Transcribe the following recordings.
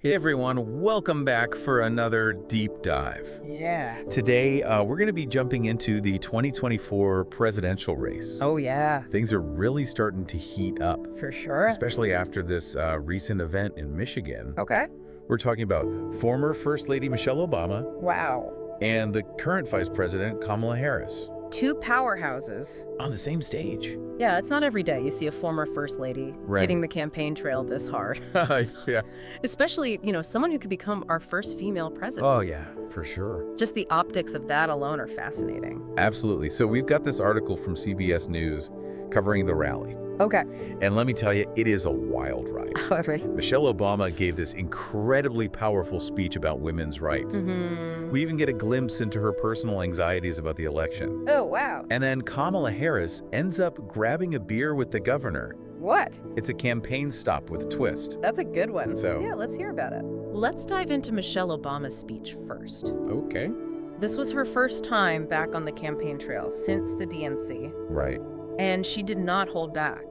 Hey everyone, welcome back for another deep dive. Yeah. Today, we're going to be jumping into the 2024 presidential race. Oh, yeah. Things are really starting to heat up, For sure. especially after this recent event in Michigan. Okay. We're talking about former First Lady Michelle Obama Wow. and the current Vice President Kamala Harris Two powerhouses. on the same stage. Yeah, it's not every day you see a former first lady Right. hitting the campaign trail this hard. Yeah. Especially, someone who could become our first female president. Oh, yeah, for sure. Just the optics of that alone are fascinating. Absolutely. So we've got this article from CBS News covering the rally. Okay. And let me tell you, it is a wild ride. However. Michelle Obama gave this incredibly powerful speech about women's rights. Mm-hmm. We even get a glimpse into her personal anxieties about the election. Oh, wow. And then Kamala Harris ends up grabbing a beer with the governor. What? It's a campaign stop with a twist. That's a good one. So- yeah, let's hear about it. Let's dive into Michelle Obama's speech first. Okay. This was her first time back on the campaign trail since the DNC. Right. And she did not hold back.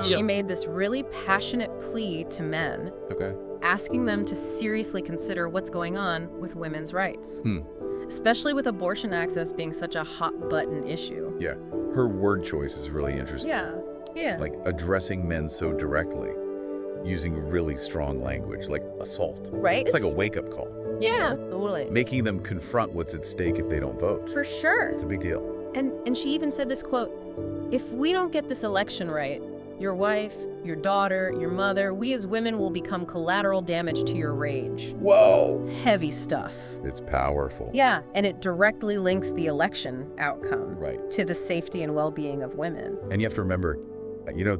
She made this really passionate plea to men, Okay. asking them to seriously consider what's going on with women's rights, Hmm. especially with abortion access being such a hot-button issue. Yeah. Her word choice is really interesting. Yeah. Like addressing men so directly, using really strong language, like assault. Right? It's like a wake-up call. Yeah, totally. Making them confront what's at stake if they don't vote. For sure. It's a big deal. And she even said this quote, "If we don't get this election right, your wife, your daughter, your mother, we as women will become collateral damage to your rage." Whoa! Heavy stuff. It's powerful. Yeah, and it directly links the election outcome Right. to the safety and well-being of women. And you have to remember,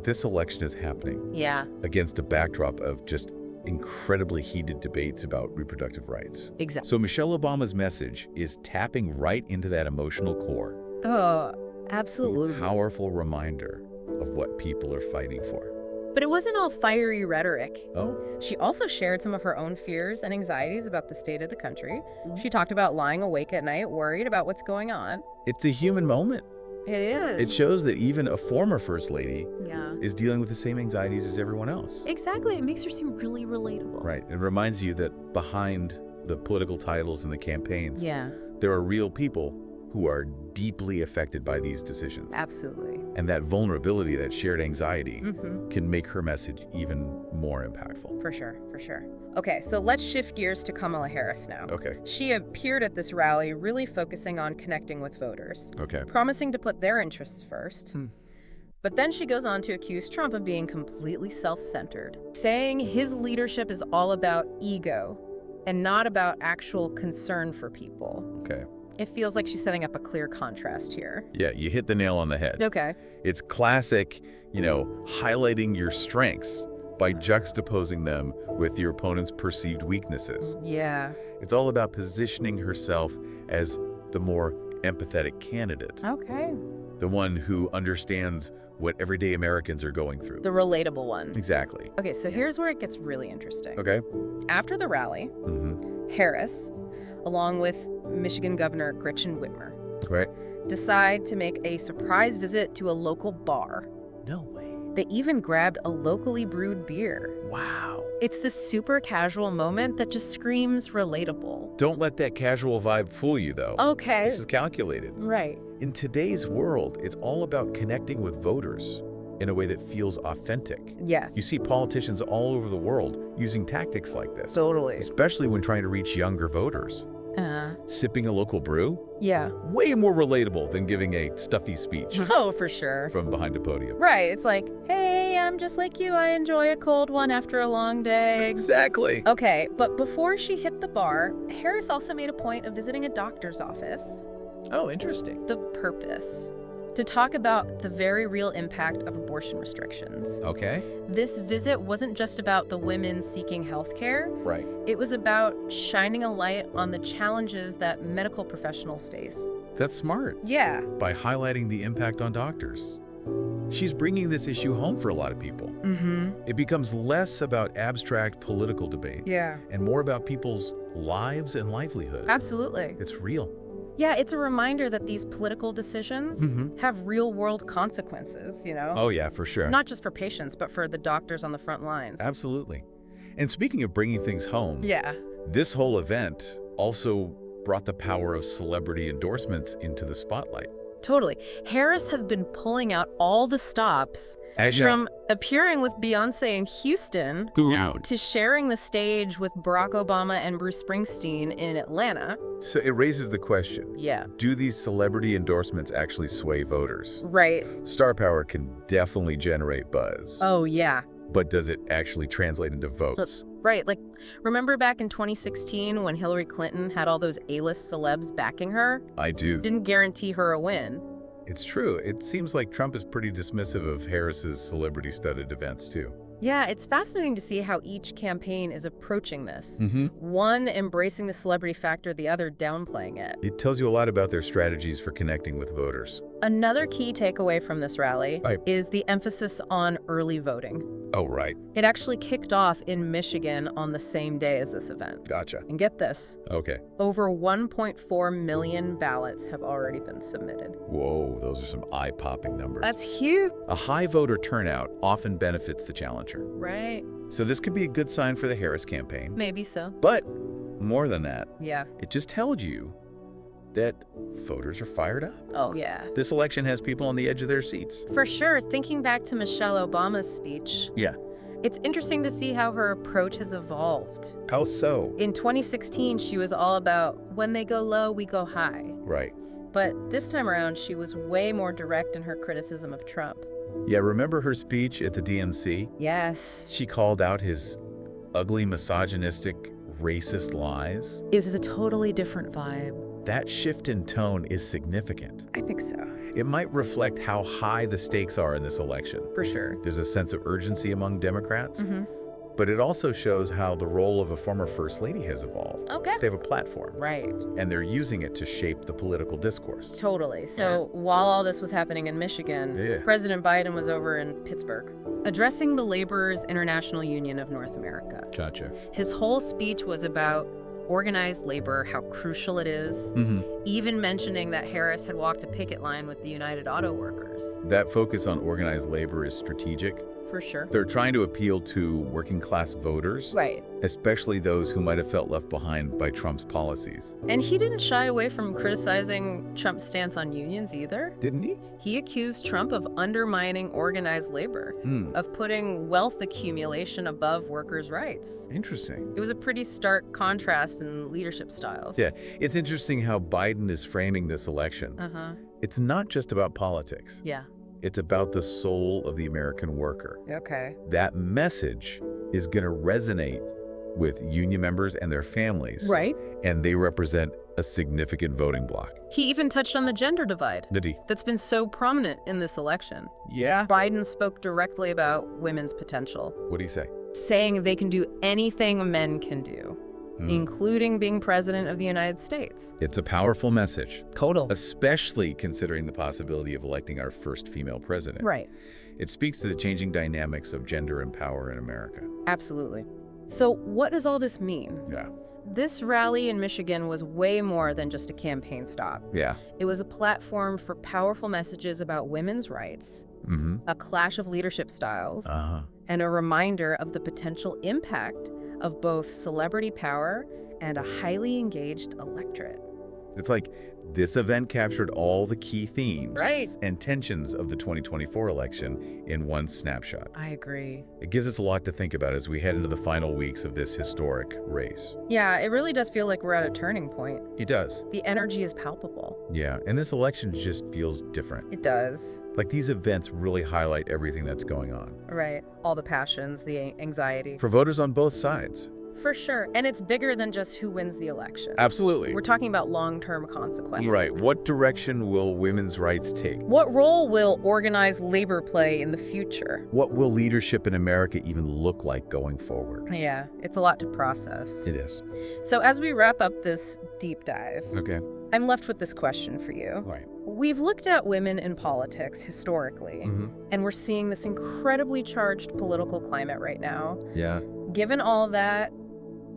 this election is happening Yeah, against a backdrop of just incredibly heated debates about reproductive rights. exactly. So Michelle Obama's message is tapping right into that emotional core. Oh, A absolutely. powerful reminder of what people are fighting for. But it wasn't all fiery rhetoric. Oh? She also shared some of her own fears and anxieties about the state of the country. She talked about lying awake at night, worried about what's going on. It's a human moment. It is. It shows that even a former First Lady Yeah. is dealing with the same anxieties as everyone else. Exactly. It makes her seem really relatable. Right. It reminds you that behind the political titles and the campaigns, Yeah, there are real people who are deeply affected by these decisions. absolutely. And that vulnerability, that shared anxiety, Mm-hmm. can make her message even more impactful. For sure, for sure. Okay, so let's shift gears to Kamala Harris now. Okay. She appeared at this rally really focusing on connecting with voters, Okay. promising to put their interests first. Hmm. But then she goes on to accuse Trump of being completely self-centered, saying his leadership is all about ego and not about actual concern for people. Okay. It feels like she's setting up a clear contrast here. Yeah, you hit the nail on the head. Okay. It's classic, highlighting your strengths by juxtaposing them with your opponent's perceived weaknesses. Yeah. It's all about positioning herself as the more empathetic candidate, Okay. the one who understands what everyday Americans are going through. The relatable one. Exactly. Okay, so here's where it gets really interesting. Okay. After the rally, Harris, along with Michigan Governor Gretchen Whitmer, Right. decide to make a surprise visit to a local bar. No way. They even grabbed a locally brewed beer. Wow. It's this super casual moment that just screams relatable. Don't let that casual vibe fool you, though. Okay. This is calculated. Right. In today's world, it's all about connecting with voters in a way that feels authentic. Yes. You see politicians all over the world using tactics like this, Totally. especially when trying to reach younger voters. Sipping a local brew? Yeah. Way more relatable than giving a stuffy speech Oh, for sure. from behind a podium. Right. It's like, hey, I'm just like you. I enjoy a cold one after a long day. Exactly. Okay, but before she hit the bar, Harris also made a point of visiting a doctor's office. Oh, interesting. The purpose. To talk about the very real impact of abortion restrictions. Okay. This visit wasn't just about the women seeking health care. Right. It was about shining a light on the challenges that medical professionals face. That's smart. Yeah. By highlighting the impact on doctors. She's bringing this issue home for a lot of people. Mm-hmm. It becomes less about abstract political debate Yeah. and more about people's lives and livelihood. Absolutely. It's real. Yeah, it's a reminder that these political decisions have real-world consequences, Oh, yeah, for sure. Not just for patients, but for the doctors on the front lines. Absolutely. And speaking of bringing things home, Yeah. this whole event also brought the power of celebrity endorsements into the spotlight. Totally. Harris has been pulling out all the stops As you- from appearing with Beyonce in Houston to sharing the stage with Barack Obama and Bruce Springsteen in Atlanta. So it raises the question, Yeah. do these celebrity endorsements actually sway voters? Right. Star power can definitely generate buzz, Oh, yeah. but does it actually translate into votes? Right. Like, remember back in 2016 when Hillary Clinton had all those A-list celebs backing her? I do. Didn't guarantee her a win. It's true. It seems like Trump is pretty dismissive of Harris's celebrity-studded events, too. Yeah, it's fascinating to see how each campaign is approaching this. Mm-hmm. One embracing the celebrity factor, the other downplaying it. It tells you a lot about their strategies for connecting with voters. Another key takeaway from this rally Right. is the emphasis on early voting. Oh, right. It actually kicked off in Michigan on the same day as this event. Gotcha. And get this, Okay. over 1.4 million ballots have already been submitted. Whoa, those are some eye-popping numbers. That's huge. A high voter turnout often benefits the challenger. Right. So this could be a good sign for the Harris campaign. Maybe so. But more than that, Yeah. it just tells you that voters are fired up. Oh, yeah. This election has people on the edge of their seats. For sure, thinking back to Michelle Obama's speech, Yeah. it's interesting to see how her approach has evolved. How so? In 2016, she was all about, when they go low, we go high. Right. But this time around, she was way more direct in her criticism of Trump. Yeah, remember her speech at the DNC? Yes. She called out his ugly, misogynistic, racist lies. It was a totally different vibe. That shift in tone is significant. I think so. It might reflect how high the stakes are in this election. For sure. There's a sense of urgency among Democrats, Mm-hmm. but it also shows how the role of a former First Lady has evolved. Okay. They have a platform, Right. and they're using it to shape the political discourse. Totally. So while all this was happening in Michigan, Yeah. President Biden was over in Pittsburgh, addressing the Laborers International Union of North America. Gotcha. His whole speech was about organized labor, how crucial it is, Mm-hmm. even mentioning that Harris had walked a picket line with the United Auto Workers. That focus on organized labor is strategic. For sure. They're trying to appeal to working-class voters, Right. especially those who might have felt left behind by Trump's policies. And he didn't shy away from criticizing Trump's stance on unions either. Didn't he? He accused Trump of undermining organized labor, of putting wealth accumulation above workers' rights. Interesting. It was a pretty stark contrast in leadership styles. Yeah, it's interesting how Biden is framing this election. Uh-huh. It's not just about politics. Yeah. It's about the soul of the American worker. Okay. That message is going to resonate with union members and their families. Right. And they represent a significant voting bloc. He even touched on the gender divide Did he? that's been so prominent in this election. Yeah. Biden spoke directly about women's potential, What do you say? saying they can do anything men can do, including being president of the United States. It's a powerful message, Total. especially considering the possibility of electing our first female president. Right. It speaks to the changing dynamics of gender and power in America. Absolutely. So what does all this mean? Yeah. This rally in Michigan was way more than just a campaign stop. Yeah. It was a platform for powerful messages about women's rights, Mm-hmm. a clash of leadership styles, Uh-huh. and a reminder of the potential impact of both celebrity power and a highly engaged electorate. It's like this event captured all the key themes Right. and tensions of the 2024 election in one snapshot. I agree. It gives us a lot to think about as we head into the final weeks of this historic race. Yeah, it really does feel like we're at a turning point. It does. The energy is palpable. Yeah, and this election just feels different. It does. Like these events really highlight everything that's going on. Right. All the passions, the anxiety. For voters on both sides. For sure. And it's bigger than just who wins the election. Absolutely. We're talking about long-term consequences. Right. What direction will women's rights take? What role will organized labor play in the future? What will leadership in America even look like going forward? Yeah, it's a lot to process. It is. So as we wrap up this deep dive, Okay. I'm left with this question for you. Right. We've looked at women in politics historically, and we're seeing this incredibly charged political climate right now. Yeah. Given all that,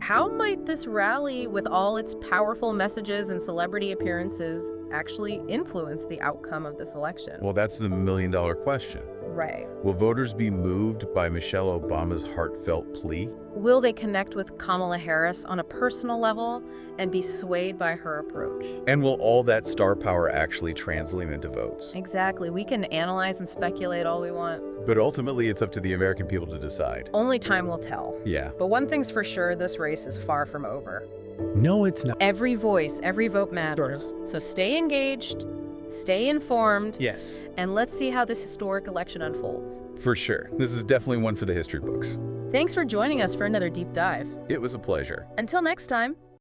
how might this rally, with all its powerful messages and celebrity appearances, actually influence the outcome of this election. Well, that's the million-dollar question. Right. Will voters be moved by Michelle Obama's heartfelt plea? Will they connect with Kamala Harris on a personal level and be swayed by her approach? And will all that star power actually translate into votes? Exactly. We can analyze and speculate all we want. But ultimately, it's up to the American people to decide. Only time will tell. Yeah. But one thing's for sure, this race is far from over. No, it's not. Every voice, every vote matters. So stay engaged, stay informed, Yes. and let's see how this historic election unfolds. For sure. This is definitely one for the history books. Thanks for joining us for another deep dive. It was a pleasure. Until next time.